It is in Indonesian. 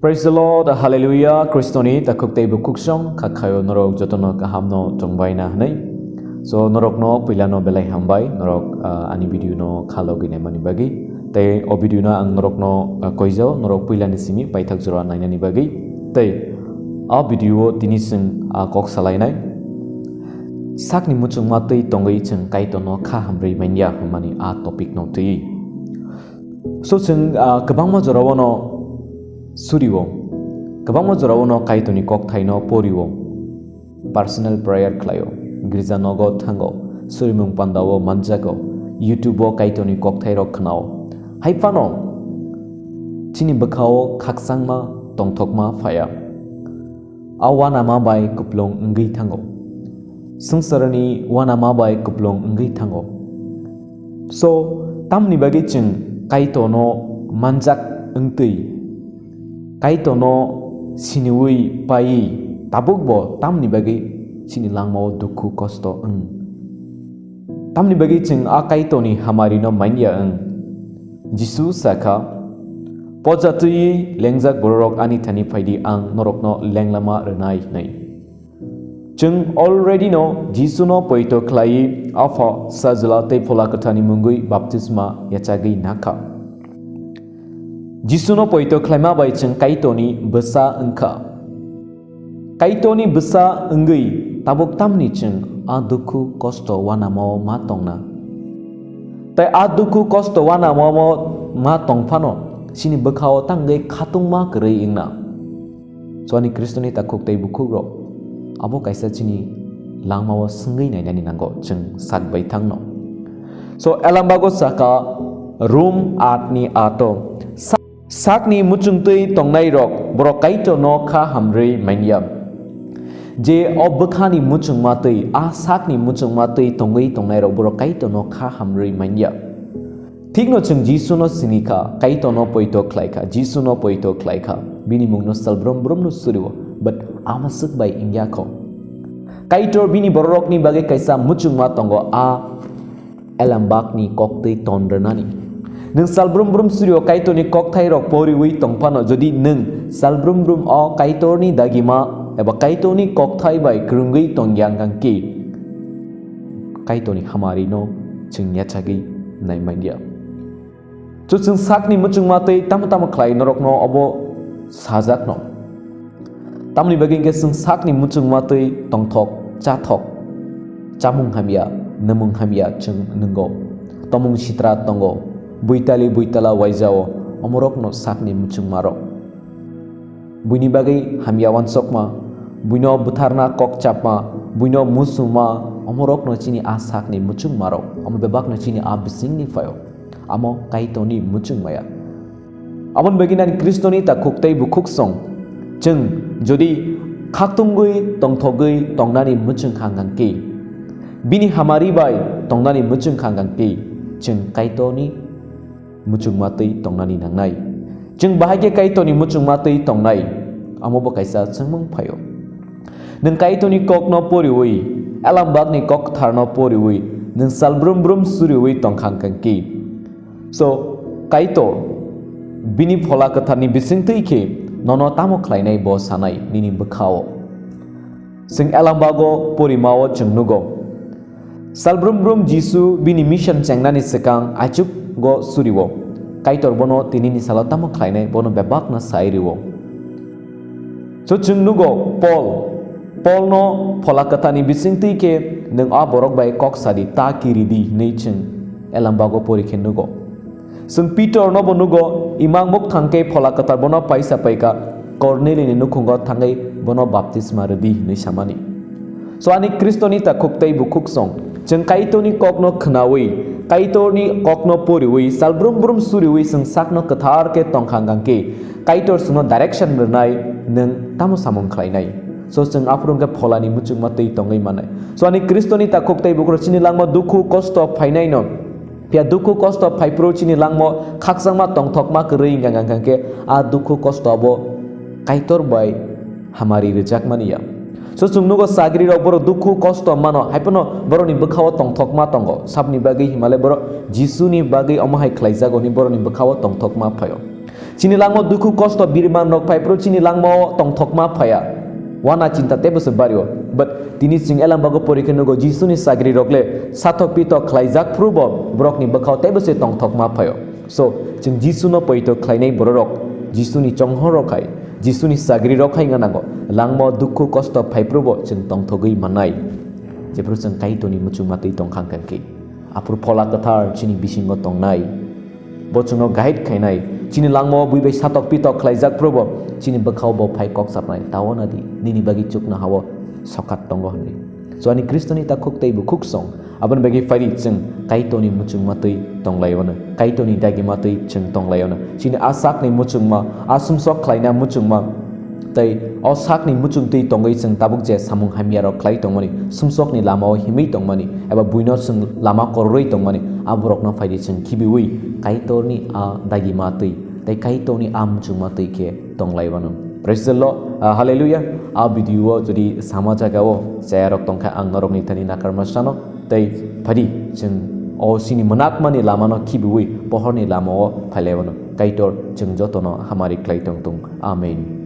Praise the Lord, Hallelujah, Kristoni takuk tei bukuk song kakayo norok jotono kahamno tongbai na nei. So norok no pila no belai hambai norok ani video no khalo gine mani bagi. Tei o video na ang norok no koizo norok pila ni simi paithak jora naina ni bagi. Tei a video tini sing kok salai nai. Sak ni muchung matei tongai chung kai to no kha hamrei manya mani a topic no tei. So chung kabang ma jora wono Suriwo, kabang mo jorawo no kaito ni kok thai no poriwo, personal prayer klayo, girja nogo thango, surimung pandawo manjago, YouTube o kaito ni kok thai rok khnao, haipano, chini bakao khaksang ma tongthok ma faya, awana ma bai kuplong ngi thango, sungsarani wana ma bai kuplong ngi thango. So tamni bagi chung kaito no manjak ngtui. Kaito no siniwi pai tabuk bo tamni bagi sini langmau duku kosto tamni bagi ching a kaito ni hamari no manya jisu saka pojatui lengjak borok ani thani phaidi ang norok no lenglama renai nai chung already no jisu no poito khlai afa sajla te phola kathani mungui baptisma yachagi naka Jisu no poito klaima bai chung kaito ni besa engka. Kaito ni besa engui tabuk tamni chung aduku kosto wana mau matong na. Tai aduku kosto wana mau matong pano sini bekao tanggai khatung ma kerei ingna. So ani Kristoni takuk tai bukuk ro. Abo kaisa chini lang mau sengai nai nani nanggo chung sak bai thang no. So elambago saka room art ni ato Sakni muchung tui tongnai rok borok kaito no kha hamrei manya je obakhani muchung matui a sakni muchung matui tongnai rok borok kaito no kha hamrei manya thik no chung jisu no sinika kaito no poito khlaika jisu no poito khlaika bini mung no salbrom brom no suriwo but amasuk bai ingya ko kaito bini borok ni bage kaisa muchung ma tongo a elambak ni koktei tondranani Nung salbrum brum suryo kaito ni kok thai rok pori wi tongpano jodi nung salbrum brum o kaito ni dagima eba kaito ni kok thai bai krungui tongyang kangki kaito ni hamari no chung yachagi nai mandia chu chung sak ni muchung matei tam khlai norok no obo sajak no tamni baging ke chung sak ni muchung matei tongthok chathok chamung hamia namung hamia chung nungo tomung sitra tongo buitala waijao omorok no sakni muchung marok buini bagai hamiawan sokma buino butharna kok chapma buino musuma omorok no chini a sakni muchung marok omo bebak no chini a bisingni fayo amo kaitoni muchung maya amon baginan kristoni ta khuktai bukuk song chung jodi khaktungui tongthogui tongnani muchung khangangki bini hamari bai tongnani muchung khangangki chung kaitoni muchung matei tongnani nangnai chung bahage kaito ni muchung matei tongnai amobo kaisa chungmung phayo nung kaito ni kok no poriwi alambak ni kok tharno poriwi nung salbrum brum suriwi tongkhang kangki so kaito bini phola kathani bisingtei ke nono tamo khlainai bo sanai nini bakhao sing alambago porimao chungnugo salbrum brum jisu bini mission changnani sekang achuk go suriwo kaitor bono tinini salotamo khlainai bono bebak na sairiwo so chungnugo Paul no pholakathani bisingti ke nung a borok bai kok sadi ta kiridi nei chung elambago porikhenugo sung Peter no bonugo imang muk thangke pholakatar bono paisa paika Corneli ni nukhungo thangai bono baptisma redi nei samani so ani kristoni ta khuktai bukuk song chung kaito ni kok no khnawi kaito ni kok no poriwi salbrum brum suriwi sung sakno kathar ke tongkhangang ke kaito suno direction bernai nung tamo samung khlainai so chung aprung ke pholani muchung matei tongai manai so ani kristoni ta khuktai bukro chini langmo dukhu kosto phainai no pia dukhu kosto phaipro chini langmo khaksangma tongthokma krei gangang ke a dukhu kosto bo kaitor bai hamari rejak mania so chungnugo sagri rok boro dukhu kosto mano haipono boro ni bakhawo tongthokma tongo sabni bagi himale boro jisu ni bagi omahai khlaijago ni boro ni bakhawo tongthokma phayo Chini langmo duku kosto birman nok pai pro chini langmo tong thokma phaya. Wana cinta tebo sebario. But tini sing elam bago porike nugo Jisu ni sagri rokle sathok pito khlaijak prubo brok ni bakhau tebo se tong thokma phayo. So jing Jisu no poito khlainai borok Jisu ni chonghor rokai Jisu ni sagri rokai nganango langmo duku kosto pai prubo jing tong thogui manai. Jepro jing kaito ni muchu matui tong khangkanki. Apur pola kathar chini bisingo tong nai. Bochungno guide khainai chini langmo buibai satok pitok khlaijak probo chini bakhau bo phai kok sapnai tawona di nini bagi chukna hawo sokat tongo hni so ani kristoni ta khuktai bu khuksong aban bagi fari chung kaitoni muchung matui tonglayona kaitoni dagi matui chung tonglayona chini asak ni muchung ma asumsok khlaina muchung ma tai osak ni muchung tei tongai chung tabuk je samung hamia ro khlai tongmani sumsok ni lama himei tongmani eba buino chung lama korroi tongmani aborok na faidi chung khibiwi kaitorni a dagi matui tai kaitoni am chung matui ke tonglaibana praise the lord hallelujah a video jodi samaja gawo sayarok tongkha ang norok ni thani nakarmasano tai phadi chung o sini manatmani lama no khibiwi pohorni lama o phalebano kaitor chung jotono hamari klai tong tung amen